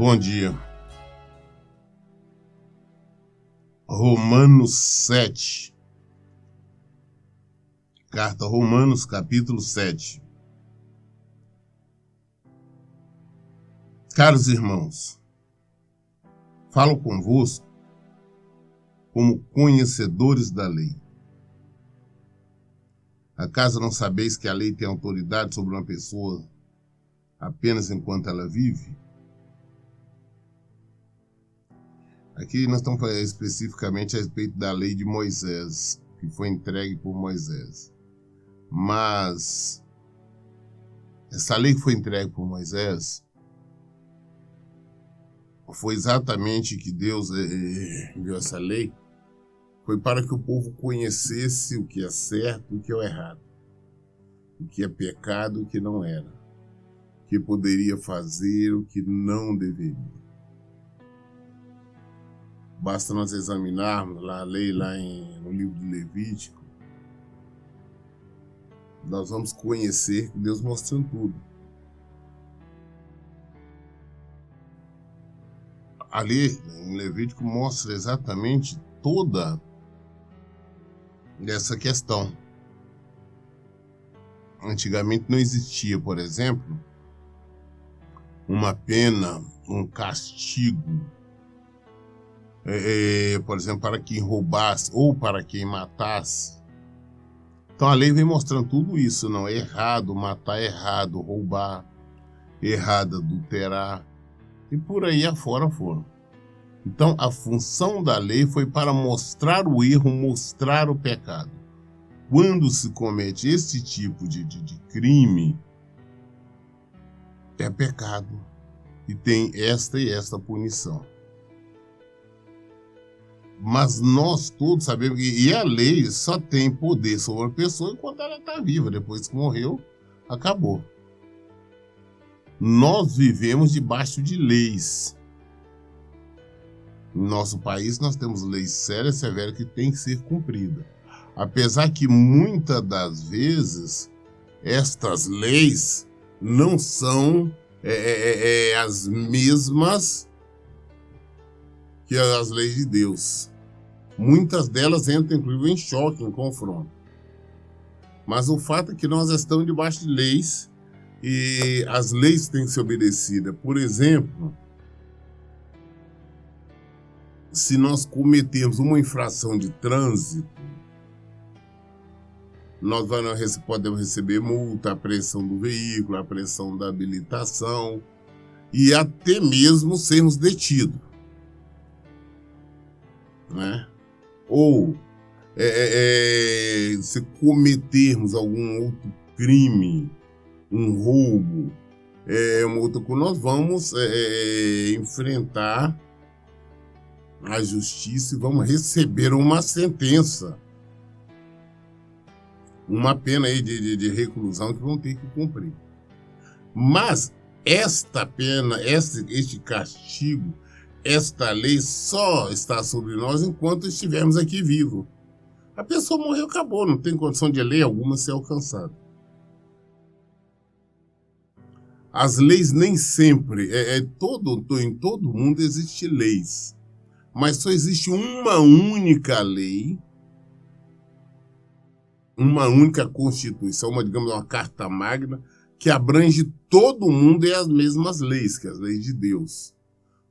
Bom dia. Romanos 7. Carta a Romanos, capítulo 7. Caros irmãos, falo convosco como conhecedores da lei. Acaso não sabeis que a lei tem autoridade sobre uma pessoa apenas enquanto ela vive? Aqui nós estamos falando especificamente a respeito da lei de Moisés, que foi entregue por Moisés. Mas essa lei que foi entregue por Moisés foi exatamente que Deus enviou essa lei, foi para que o povo conhecesse o que é certo e o que é errado, o que é pecado e o que não era, o que poderia fazer, o que não deveria. Basta nós examinarmos a lei no livro de Levítico, nós vamos conhecer Deus mostrando tudo. Ali, em Levítico, mostra exatamente toda essa questão. Antigamente não existia, por exemplo, uma pena, um castigo, por exemplo, para quem roubasse ou para quem matasse. Então a lei vem mostrando tudo isso, não é errado matar, é errado roubar, errado adulterar, e por aí afora foram. Então a função da lei foi para mostrar o erro, mostrar o pecado. Quando se comete esse tipo de crime, é pecado, e tem esta e esta punição. Mas nós todos sabemos que a lei só tem poder sobre a pessoa enquanto ela está viva. Depois que morreu, acabou. Nós vivemos debaixo de leis. No nosso país nós temos leis sérias e severas que têm que ser cumpridas. Apesar que muitas das vezes estas leis não são as mesmas que as leis de Deus. Muitas delas entram, inclusive, em choque, em confronto. Mas o fato é que nós estamos debaixo de leis e as leis têm que ser obedecidas. Por exemplo, se nós cometermos uma infração de trânsito, nós podemos receber multa, apreensão do veículo, apreensão da habilitação e até mesmo sermos detidos, né? Ou se cometermos algum outro crime, um roubo, uma outra coisa, nós vamos enfrentar a justiça e vamos receber uma sentença, uma pena aí de reclusão que vão ter que cumprir. Mas esta pena, este castigo, esta lei só está sobre nós enquanto estivermos aqui vivos. A pessoa morreu, acabou, não tem condição de lei alguma ser alcançada. As leis nem sempre, em todo mundo existe leis, mas só existe uma única lei, uma única Constituição, uma Carta Magna, que abrange todo mundo e as mesmas leis, que as leis de Deus.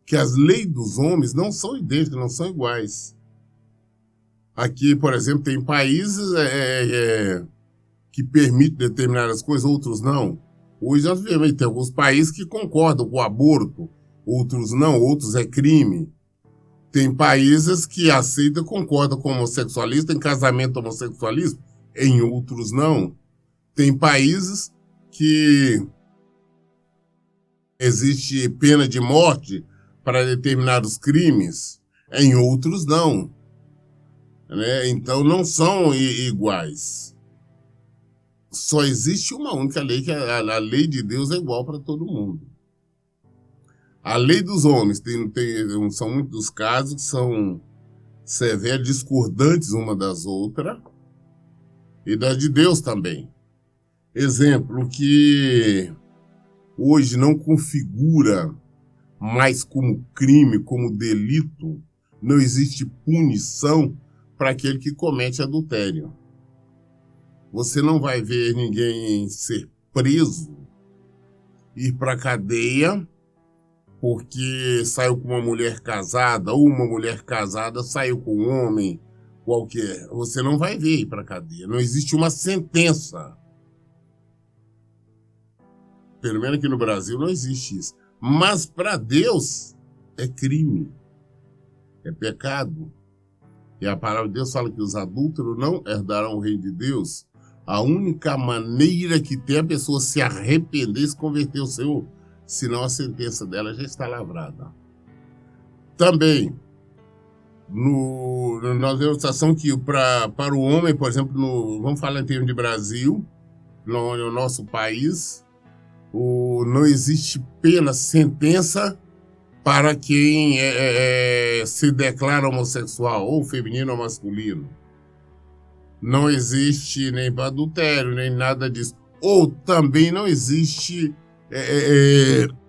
Que as leis dos homens não são idênticas, não são iguais. Aqui, por exemplo, tem países que permitem determinadas coisas, outros não. Hoje nós vemos, tem alguns países que concordam com o aborto, outros não, outros é crime. Tem países que aceitam, concordam com o homossexualismo, tem casamento homossexualismo, em outros não. Tem países que existe pena de morte para determinados crimes, em outros não, né? Então não são iguais. Só existe uma única lei, que a lei de Deus é igual para todo mundo. A lei dos homens, são muitos casos que são severos, discordantes uma das outras, e das de Deus também. Exemplo que hoje não configura mas como crime, como delito, não existe punição para aquele que comete adultério. Você não vai ver ninguém ser preso, ir para a cadeia, porque saiu com uma mulher casada, ou uma mulher casada saiu com um homem qualquer. Você não vai ver ir para a cadeia. Não existe uma sentença. Pelo menos aqui no Brasil não existe isso. Mas para Deus é crime, é pecado. E a palavra de Deus fala que os adúlteros não herdarão o reino de Deus. A única maneira que tem a pessoa se arrepender e se converter ao Senhor, senão a sentença dela já está lavrada. Também, nós vemos a situação que para o homem, por exemplo, vamos falar em termos de Brasil, no nosso país, não existe pena, sentença para quem se declara homossexual, ou feminino ou masculino. Não existe nem para adultério, nem nada disso. Ou também não existe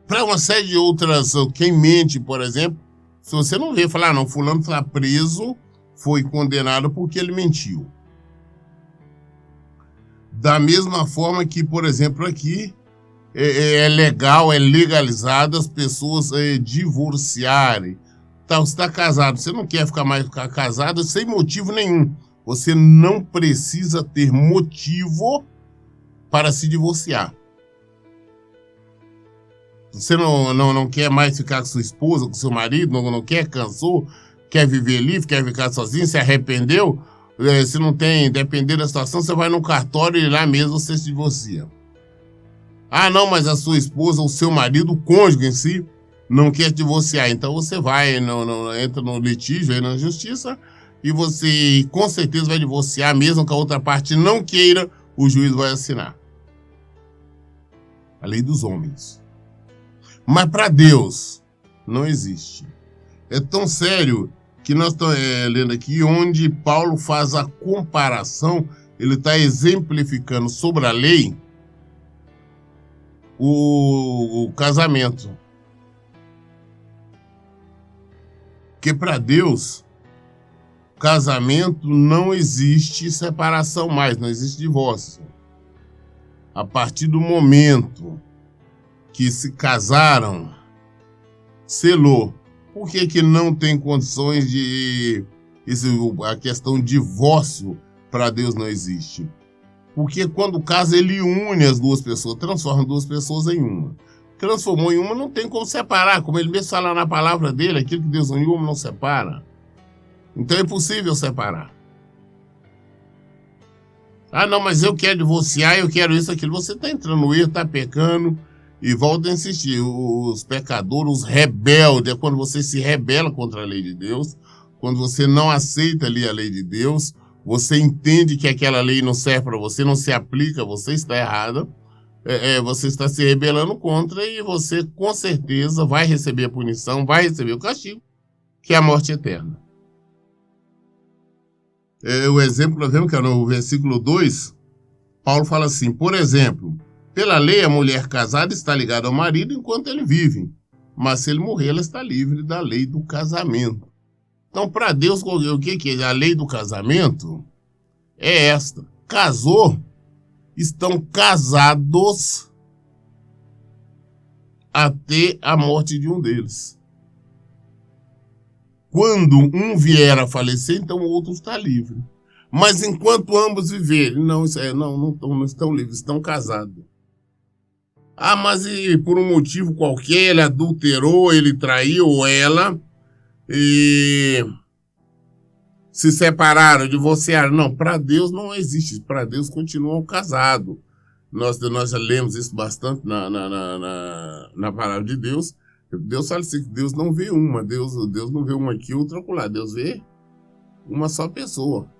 para uma série de outras. Quem mente, por exemplo, se você não vê falar, não, fulano está preso, foi condenado porque ele mentiu. Da mesma forma que, por exemplo, aqui é legal, é legalizado as pessoas divorciarem. Tá, você está casado, você não quer ficar casado sem motivo nenhum. Você não precisa ter motivo para se divorciar. Você não quer mais ficar com sua esposa, com seu marido, não quer, cansou, quer viver livre, quer ficar sozinho, se arrependeu, se não tem, depender da situação, você vai no cartório e lá mesmo você se divorcia. Ah, não, mas a sua esposa, o seu marido, o cônjuge em si, não quer divorciar. Então você vai, entra no litígio aí na justiça e você com certeza vai divorciar, mesmo que a outra parte não queira, o juiz vai assinar. A lei dos homens. Mas para Deus não existe. É tão sério que nós estamos lendo aqui onde Paulo faz a comparação, ele está exemplificando sobre a lei o casamento. Porque para Deus, casamento não existe separação mais, não existe divórcio. A partir do momento que se casaram, selou. Por que não tem condições de... a questão divórcio para Deus não existe? Porque quando casa, ele une as duas pessoas, transforma duas pessoas em uma. Transformou em uma, não tem como separar. Como ele mesmo fala na palavra dele, aquilo que Deus uniu, não separa. Então é impossível separar. Ah, não, mas eu quero divorciar, eu quero isso, aquilo. Você está entrando no erro, está pecando. E volta a insistir, os pecadores, os rebeldes, é quando você se rebela contra a lei de Deus, quando você não aceita ali a lei de Deus, você entende que aquela lei não serve para você, não se aplica, você está errada, você está se rebelando contra e você com certeza vai receber a punição, vai receber o castigo, que é a morte eterna. O exemplo, nós vemos que é no versículo 2, Paulo fala assim, por exemplo, pela lei, a mulher casada está ligada ao marido enquanto ele vive, mas se ele morrer, ela está livre da lei do casamento. Então, para Deus, o que é? A lei do casamento é esta. Casou, estão casados até a morte de um deles. Quando um vier a falecer, então o outro está livre. Mas enquanto ambos viverem, não estão livres, estão casados. Ah, mas e por um motivo qualquer, ele adulterou, ele traiu ela e se separaram, divorciaram. Não, para Deus não existe. Para Deus continuam casados. Nós já lemos isso bastante na palavra de Deus. Deus fala assim que Deus não vê uma. Deus não vê uma aqui, outra lá. Deus vê uma só pessoa.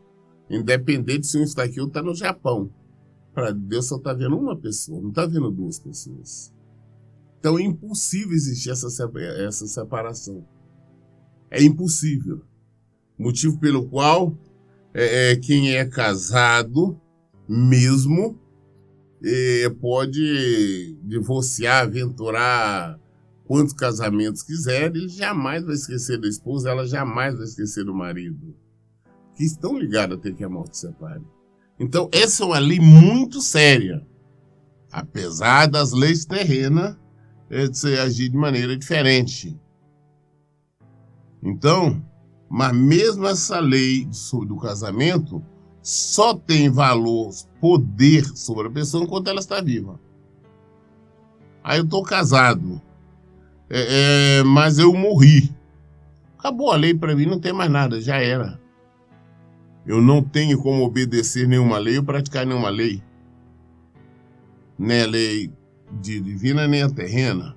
Independente se um está aqui ou está no Japão. Para Deus só está vendo uma pessoa, não está vendo duas pessoas. Então é impossível existir essa separação. É impossível. Motivo pelo qual quem é casado mesmo pode divorciar, aventurar quantos casamentos quiser, ele jamais vai esquecer da esposa, ela jamais vai esquecer do marido, que estão ligados até que a morte separe. Então, essa é uma lei muito séria, apesar das leis terrenas de se agir de maneira diferente. Então, mas mesmo essa lei do casamento só tem valor, poder sobre a pessoa enquanto ela está viva. Aí eu estou casado, mas eu morri. Acabou a lei para mim, não tem mais nada, já era. Eu não tenho como obedecer nenhuma lei ou praticar nenhuma lei. Nem a lei divina, nem a terrena.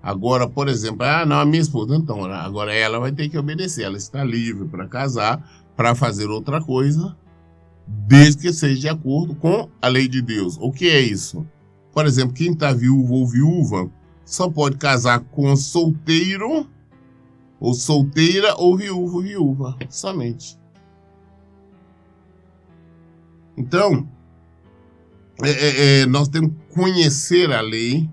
Agora, por exemplo, não, a minha esposa, então, agora ela vai ter que obedecer. Ela está livre para casar, para fazer outra coisa, desde que seja de acordo com a lei de Deus. O que é isso? Por exemplo, quem está viúvo ou viúva só pode casar com solteiro, ou solteira, ou viúvo, viúva, somente. Então, nós temos que conhecer a lei.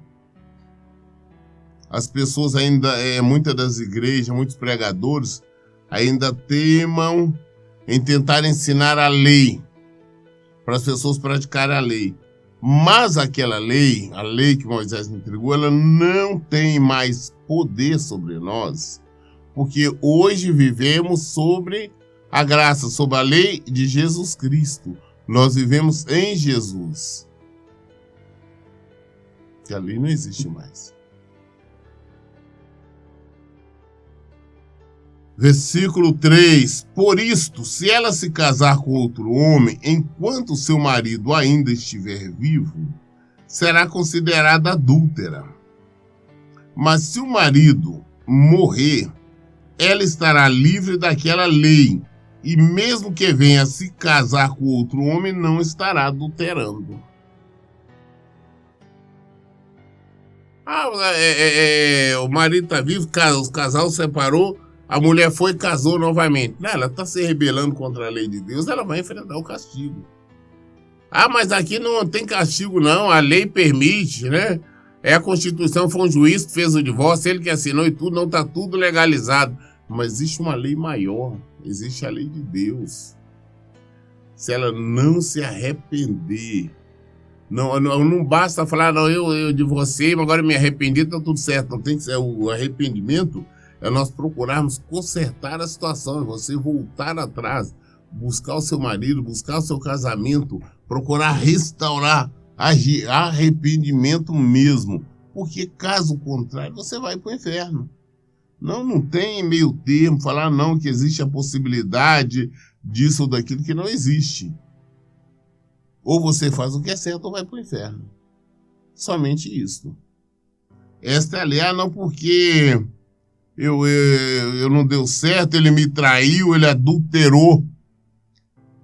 As pessoas ainda, muitas das igrejas, muitos pregadores, ainda temam em tentar ensinar a lei, para as pessoas praticarem a lei. Mas aquela lei, a lei que Moisés entregou, ela não tem mais poder sobre nós, porque hoje vivemos sobre a graça, sobre a lei de Jesus Cristo. Nós vivemos em Jesus. Que a lei não existe mais. Versículo 3. Por isto, se ela se casar com outro homem, enquanto seu marido ainda estiver vivo, será considerada adúltera. Mas se o marido morrer, ela estará livre daquela lei, e mesmo que venha se casar com outro homem, não estará adulterando. O marido está vivo, o casal separou, a mulher foi e casou novamente. Não, ela está se rebelando contra a lei de Deus, ela vai enfrentar o castigo. Mas aqui não tem castigo não, a lei permite, né? A Constituição, foi um juiz que fez o divórcio, ele que assinou e tudo, não está tudo legalizado. Mas existe uma lei maior, existe a lei de Deus. Se ela não se arrepender, não basta falar, não, eu divorciei, mas agora me arrependi, está tudo certo. Não tem que ser o arrependimento. É nós procurarmos consertar a situação, você voltar atrás, buscar o seu marido, buscar o seu casamento, procurar restaurar, arrependimento mesmo, porque caso contrário você vai para o inferno. Não tem meio termo, falar não que existe a possibilidade disso ou daquilo, que não existe. Ou você faz o que é certo ou vai para o inferno. Somente isso. Esta é a lei, não porque eu não deu certo, ele me traiu, ele adulterou.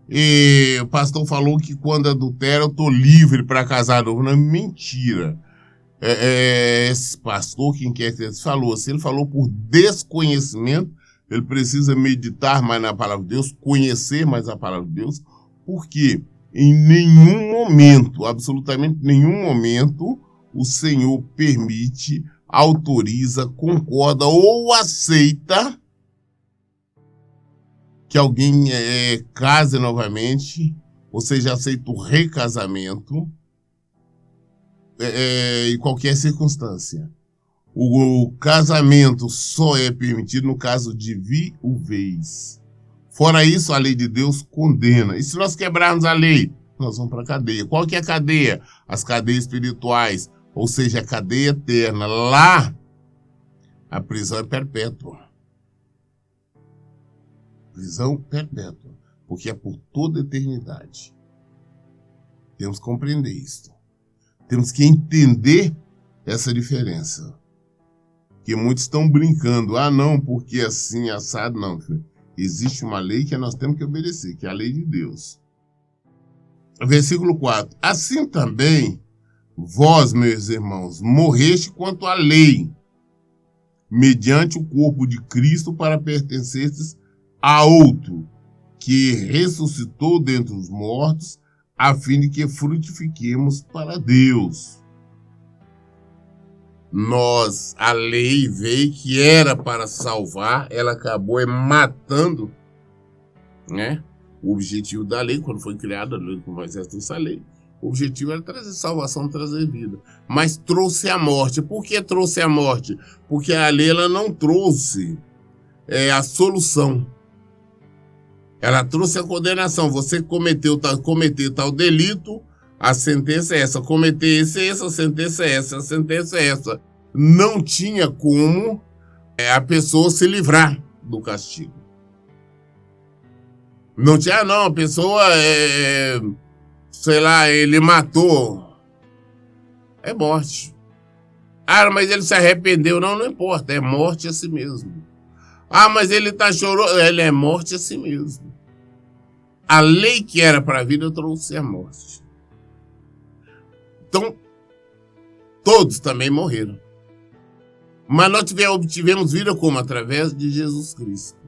E o pastor falou que quando adultera eu estou livre para casar novo. Não, mentira. Esse pastor, quem quer que falou assim, ele falou por desconhecimento. Ele precisa meditar mais na palavra de Deus, conhecer mais a palavra de Deus, porque em nenhum momento, absolutamente nenhum momento, o Senhor permite, autoriza, concorda ou aceita que alguém case novamente, ou seja, aceita o recasamento em qualquer circunstância. O casamento só é permitido no caso de viuvez. Fora isso, a lei de Deus condena. E se nós quebrarmos a lei, nós vamos para a cadeia. Qual que é a cadeia? As cadeias espirituais, ou seja, a cadeia eterna. Lá, a prisão é perpétua. Prisão perpétua, porque é por toda a eternidade. Temos que compreender isso. Temos que entender essa diferença. Que muitos estão brincando. Não, porque assim, assado, não. Existe uma lei que nós temos que obedecer, que é a lei de Deus. Versículo 4. Assim também, vós, meus irmãos, morreste quanto à lei, mediante o corpo de Cristo, para pertencerdes a outro, que ressuscitou dentre os mortos, a fim de que frutifiquemos para Deus. A lei veio que era para salvar, ela acabou matando, né? O objetivo da lei, quando foi criada a lei com Moisés, essa lei, o objetivo era trazer salvação, trazer vida. Mas trouxe a morte. Por que trouxe a morte? Porque a lei ela não trouxe a solução. Ela trouxe a condenação. Você cometeu tal delito, a sentença é essa. Cometer esse, a sentença é essa. A sentença é essa. Não tinha como a pessoa se livrar do castigo. Não tinha, não. A pessoa, sei lá, ele matou. É morte. Ah, mas ele se arrependeu. Não, não importa. É morte a si mesmo. Ah, mas ele tá chorando. Ele é morte a si mesmo. A lei que era para a vida trouxe a morte. Então, todos também morreram. Mas nós obtivemos vida como? Através de Jesus Cristo.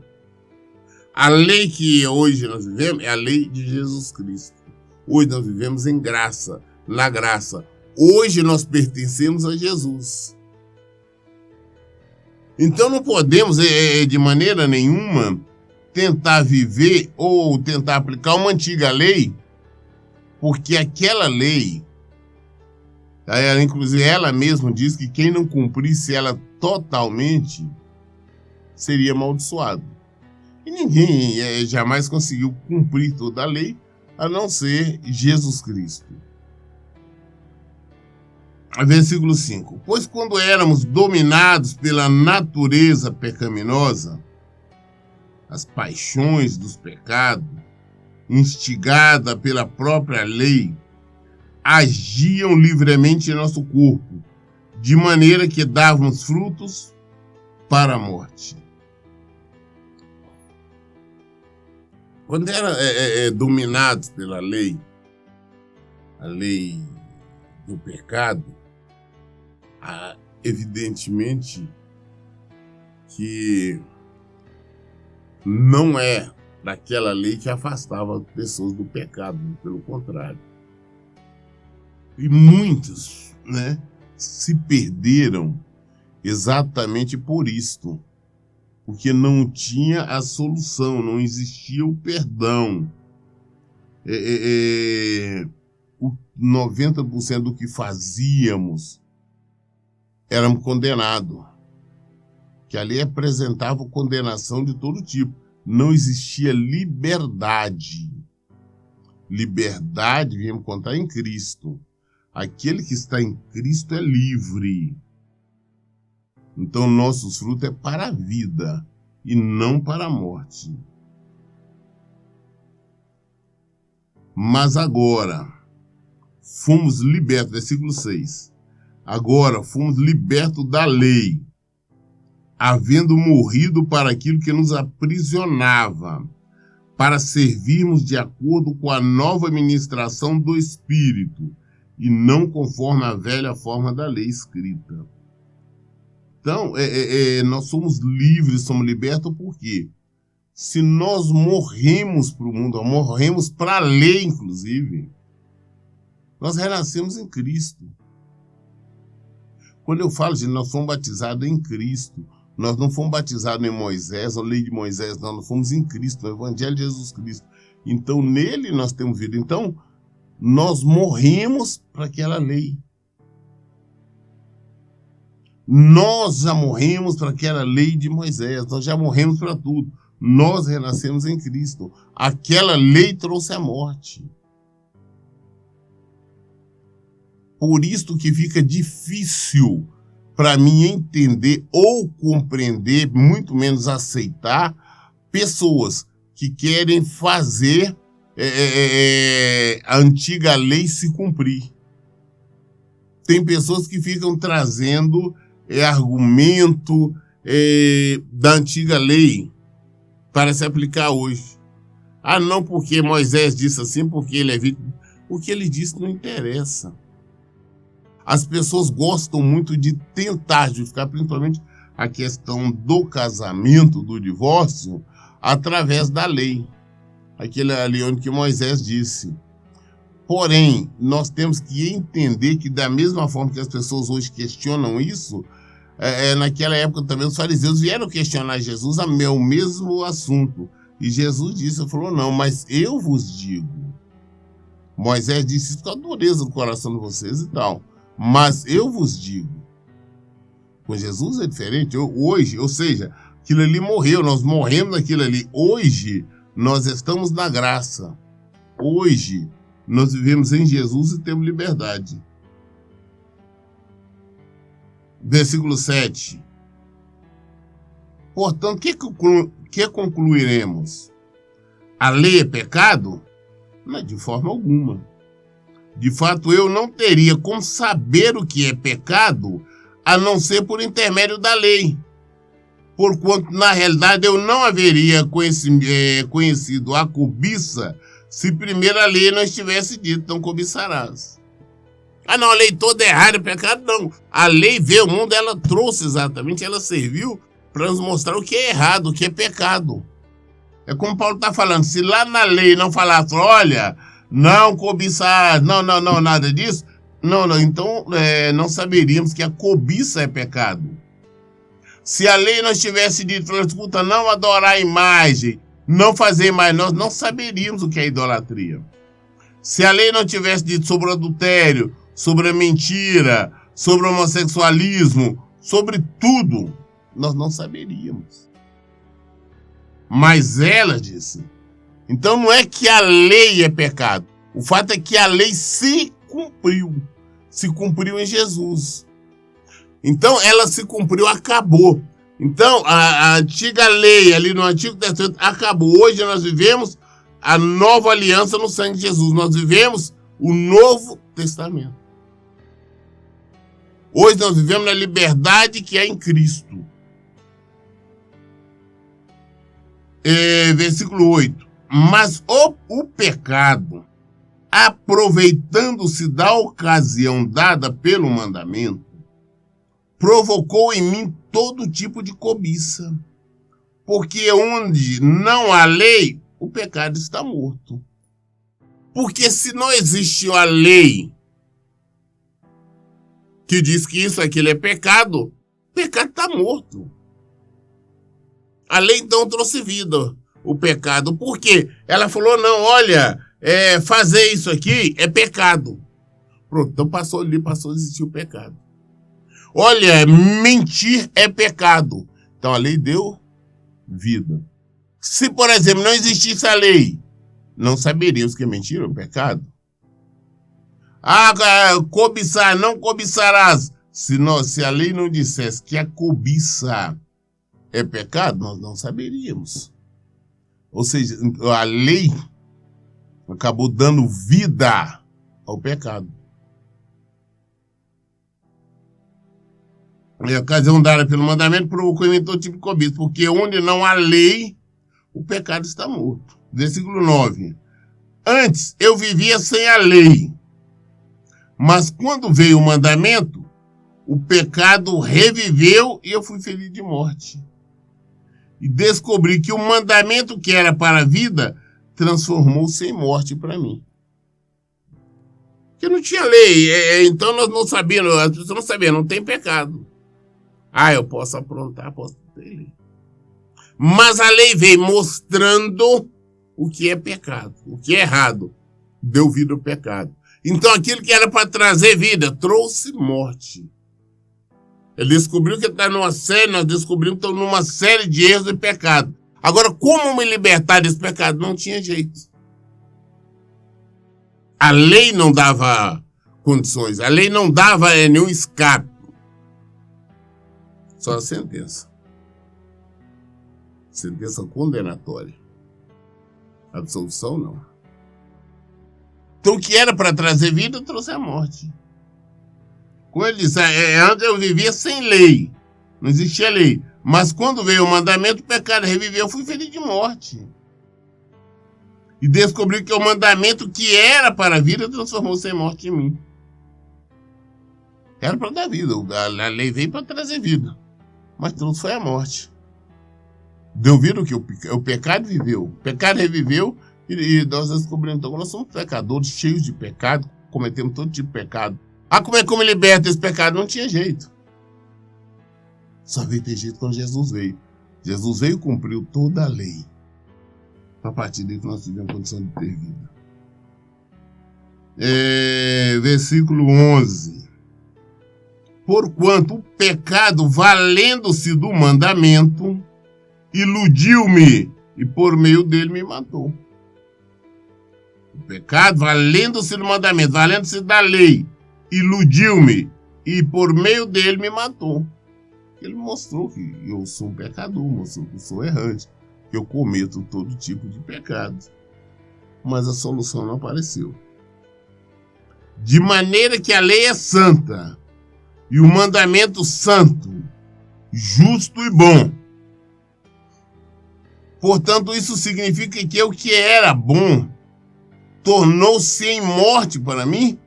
A lei que hoje nós vivemos é a lei de Jesus Cristo. Hoje nós vivemos em graça, na graça. Hoje nós pertencemos a Jesus. Então não podemos, de maneira nenhuma, tentar viver ou tentar aplicar uma antiga lei, porque aquela lei, inclusive ela mesma diz que quem não cumprisse ela totalmente seria amaldiçoado. E ninguém jamais conseguiu cumprir toda a lei, a não ser Jesus Cristo. Versículo 5. Pois quando éramos dominados pela natureza pecaminosa, as paixões dos pecados, instigada pela própria lei, agiam livremente em nosso corpo, de maneira que dávamos frutos para a morte. Quando eram dominados pela lei, a lei do pecado, evidentemente que não é daquela lei que afastava as pessoas do pecado, pelo contrário. E muitos, se perderam exatamente por isto, porque não tinha a solução, não existia o perdão. 90% do que fazíamos éramos condenados. Que ali apresentava condenação de todo tipo. Não existia liberdade. Liberdade, viemos encontrar em Cristo. Aquele que está em Cristo é livre. Então, nossos frutos é para a vida e não para a morte. Mas agora, fomos libertos, versículo 6. Agora, fomos libertos da lei, havendo morrido para aquilo que nos aprisionava, para servirmos de acordo com a nova ministração do Espírito, e não conforme a velha forma da lei escrita. Então, nós somos livres, somos libertos, por quê? Se nós morremos para o mundo, morremos para a lei, inclusive, nós renascemos em Cristo. Quando eu falo de nós fomos batizados em Cristo, nós não fomos batizados em Moisés, a lei de Moisés, não, nós fomos em Cristo, no Evangelho de Jesus Cristo. Então, nele nós temos vida. Então, nós morremos para aquela lei. Nós já morremos para aquela lei de Moisés, nós já morremos para tudo. Nós renascemos em Cristo. Aquela lei trouxe a morte. Por isso que fica difícil para mim entender ou compreender, muito menos aceitar, pessoas que querem fazer a antiga lei se cumprir. Tem pessoas que ficam trazendo argumento da antiga lei para se aplicar hoje. Ah, não, porque Moisés disse assim, porque ele é vítima. O que ele disse não interessa. As pessoas gostam muito de tentar justificar, principalmente a questão do casamento, do divórcio, através da lei. Aquele ali onde que Moisés disse: Porém, nós temos que entender que da mesma forma que as pessoas hoje questionam isso, naquela época também os fariseus vieram questionar Jesus o mesmo assunto. E Jesus disse, falou, não, mas eu vos digo. Moisés disse isso com a dureza do coração de vocês e tal. Mas eu vos digo. Com Jesus é diferente. Hoje, ou seja, aquilo ali morreu, nós morremos naquilo ali. Hoje, nós estamos na graça. Hoje, nós vivemos em Jesus e temos liberdade. Versículo 7. Portanto, que concluiremos? A lei é pecado? Não, de forma alguma. De fato, eu não teria como saber o que é pecado, a não ser por intermédio da lei. Porquanto, na realidade, eu não haveria conhecido a cobiça se primeiro a lei não estivesse dito, não cobiçarás. Ah, não, a lei toda é errada, é pecado, não. A lei veio ao mundo, ela trouxe exatamente, ela serviu para nos mostrar o que é errado, o que é pecado. É como Paulo está falando, se lá na lei não falasse, olha, não cobiçar, não, nada disso, então não saberíamos que a cobiça é pecado. Se a lei não tivesse dito, escuta, não adorar a imagem, não fazer mais, nós não saberíamos o que é idolatria. Se a lei não tivesse dito sobre o adultério, sobre a mentira, sobre o homossexualismo, sobre tudo, nós não saberíamos. Mas ela disse. Então não é que a lei é pecado. O fato é que a lei se cumpriu em Jesus. Então ela se cumpriu, acabou. Então a antiga lei ali no Antigo Testamento acabou. Hoje nós vivemos a nova aliança no sangue de Jesus. Nós vivemos o Novo Testamento. Hoje nós vivemos na liberdade que é em Cristo. Versículo 8. Mas o pecado, aproveitando-se da ocasião dada pelo mandamento, provocou em mim todo tipo de cobiça. Porque onde não há lei, o pecado está morto. Porque se não existe a lei que diz que isso, aquilo é pecado, o pecado está morto. A lei então trouxe vida, o pecado. Por quê? Ela falou, não, olha, fazer isso aqui é pecado. Pronto, então passou a existir o pecado. Olha, mentir é pecado. Então a lei deu vida. Se, por exemplo, não existisse a lei, não saberíamos que mentira é um pecado. Cobiçar, não cobiçarás. Se a lei não dissesse que a cobiça é pecado, nós não saberíamos. Ou seja, a lei acabou dando vida ao pecado. A ocasião dada pelo mandamento provocou em mim todo tipo de cobiça, porque onde não há lei, o pecado está morto. Versículo 9. Antes eu vivia sem a lei, mas quando veio o mandamento, o pecado reviveu e eu fui ferido de morte. E descobri que o mandamento que era para a vida transformou-se em morte para mim. Porque não tinha lei, então nós não sabíamos, as pessoas não sabiam, não tem pecado. Eu posso aprontar, posso ter lei. Mas a lei veio mostrando o que é pecado, o que é errado. Deu vida ao pecado. Então aquilo que era para trazer vida, trouxe morte. Ele descobriu que está numa série, nós descobrimos que estamos numa série de erros e pecados. Agora, como me libertar desse pecado? Não tinha jeito. A lei não dava condições, a lei não dava nenhum escape. Só a sentença. Sentença condenatória. Absolução, não. Então, o que era para trazer vida, trouxe a morte. Como ele disse, antes eu vivia sem lei. Não existia lei. Mas quando veio o mandamento, o pecado reviveu, eu fui ferido de morte. E descobri que o mandamento que era para a vida transformou-se em morte em mim. Era para dar vida. A lei veio para trazer vida. Mas trouxe foi a morte. Deu vida o que? O pecado viveu. O pecado reviveu E nós descobrimos então que nós somos pecadores, cheios de pecado, cometemos todo tipo de pecado. Ah, como é que eu me liberto desse pecado? Não tinha jeito. Só veio ter jeito quando Jesus veio. Jesus veio e cumpriu toda a lei. A partir daí que nós tivemos condição de ter vida. Versículo 11. Porquanto o pecado, valendo-se do mandamento, iludiu-me e por meio dele me matou. O pecado, valendo-se do mandamento, valendo-se da lei, iludiu-me e por meio dele me matou. Ele mostrou que eu sou um pecador, mostrou que eu sou errante, que eu cometo todo tipo de pecado. Mas a solução não apareceu. De maneira que a lei é santa e o mandamento santo, justo e bom. Portanto, isso significa que o que era bom tornou-se em morte para mim?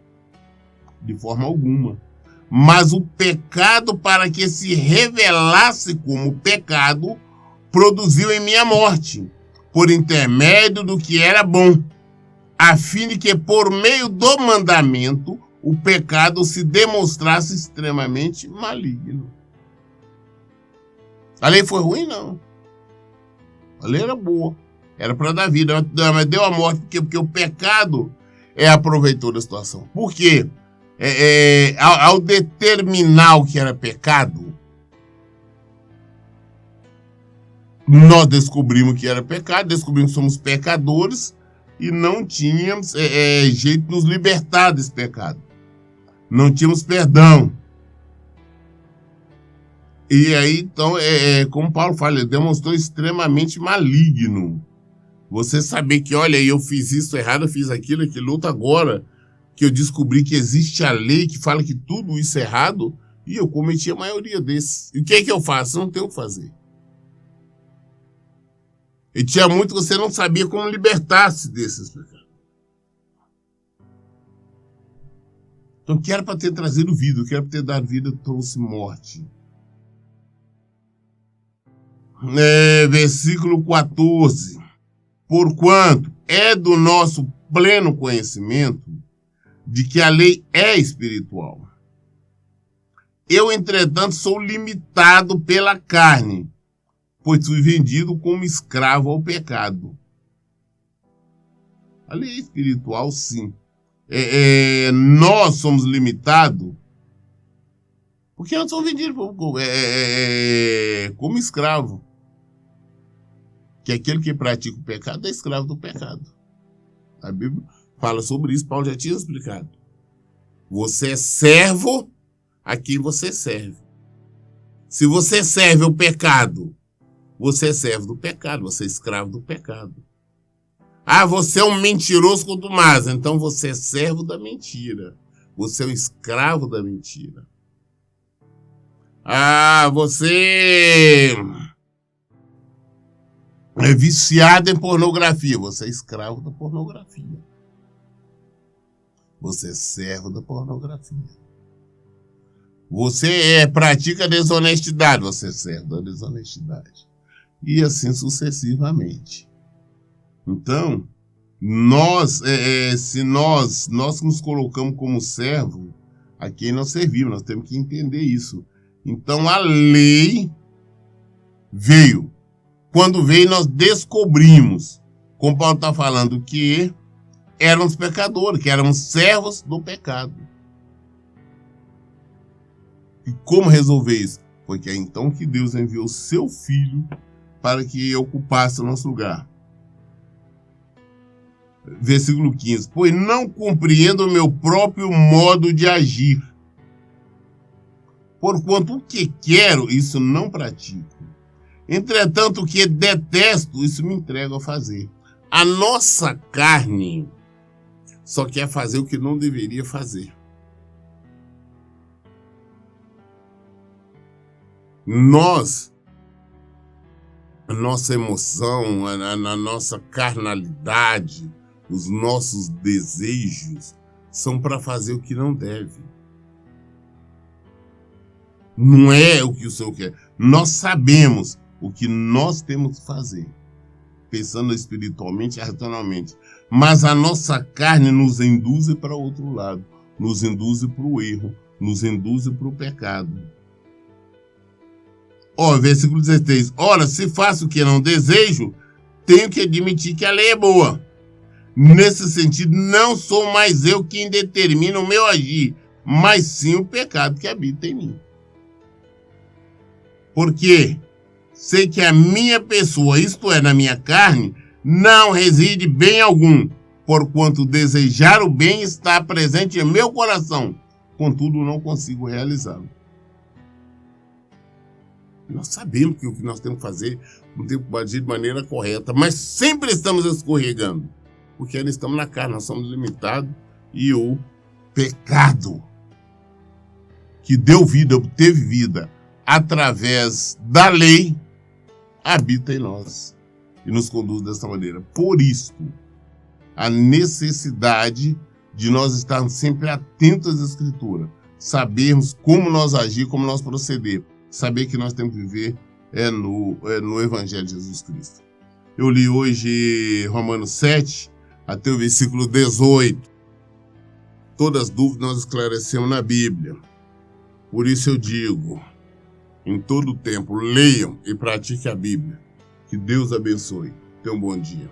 De forma alguma. Mas o pecado, para que se revelasse como pecado, produziu em mim a morte, por intermédio do que era bom, a fim de que, por meio do mandamento, o pecado se demonstrasse extremamente maligno. A lei foi ruim? Não. A lei era boa. Era para dar vida, mas deu a morte porque o pecado aproveitou da situação. Por quê? Ao determinar o que era pecado, nós descobrimos que era pecado, descobrimos que somos pecadores e não tínhamos jeito de nos libertar desse pecado. Não tínhamos perdão. E aí, então, como Paulo fala, ele demonstrou extremamente maligno. Você saber que, olha, eu fiz isso errado, eu fiz aquilo outro, agora que eu descobri que existe a lei que fala que tudo isso é errado, e eu cometi a maioria desses. E o que é que eu faço? Eu não tenho o que fazer. E tinha muito que você não sabia como libertar-se desses pecados. Então, o que era para ter trazido vida, o que era para ter dado vida, trouxe morte. Versículo 14. Porquanto é do nosso pleno conhecimento de que a lei é espiritual. Eu, entretanto, sou limitado pela carne, pois fui vendido como escravo ao pecado. A lei é espiritual, sim. Nós somos limitados porque nós somos vendidos como escravo. Que aquele que pratica o pecado é escravo do pecado. A Bíblia fala sobre isso, Paulo já tinha explicado. Você é servo a quem você serve. Se você serve o pecado, você é servo do pecado, você é escravo do pecado. Ah, você é um mentiroso contumaz, então você é servo da mentira. Você é um escravo da mentira. Ah, você é viciado em pornografia, você é escravo da pornografia. Você é servo da pornografia. Você pratica desonestidade, você é servo da desonestidade. E assim sucessivamente. Então, se nós nos colocamos como servo, a quem nós servimos, nós temos que entender isso. Então, a lei veio. Quando veio, nós descobrimos, como Paulo está falando, que éramos pecadores, que éramos servos do pecado. E como resolver isso? Foi que é então que Deus enviou seu Filho para que ocupasse o nosso lugar. Versículo 15. Pois não compreendo o meu próprio modo de agir. Porquanto o que quero, isso não pratico. Entretanto, o que detesto, isso me entrego a fazer. A nossa carne só quer fazer o que não deveria fazer. A nossa emoção, a nossa carnalidade, os nossos desejos são para fazer o que não deve. Não é o que o Senhor quer. Nós sabemos o que nós temos que fazer. pensando espiritualmente e racionalmente. Mas a nossa carne nos induz para outro lado, nos induz para o erro, nos induz para o pecado. Versículo 16. Ora, se faço o que não desejo, tenho que admitir que a lei é boa. Nesse sentido, não sou mais eu quem determina o meu agir, mas sim o pecado que habita em mim. Porque sei que a minha pessoa, isto é, na minha carne, não reside bem algum, porquanto desejar o bem está presente em meu coração, contudo não consigo realizá-lo. Nós sabemos que o que nós temos que fazer, não temos que agir de maneira correta, mas sempre estamos escorregando, porque ainda estamos na carne, nós somos limitados, e o pecado que deu vida, teve vida através da lei, habita em nós e nos conduz dessa maneira. Por isso, a necessidade de nós estarmos sempre atentos às Escrituras, sabermos como nós agir, como nós proceder, saber que nós temos que viver no Evangelho de Jesus Cristo. Eu li hoje Romanos 7, até o versículo 18. Todas as dúvidas nós esclarecemos na Bíblia. Por isso eu digo, em todo o tempo, leiam e pratiquem a Bíblia. Que Deus abençoe. Tenha um bom dia.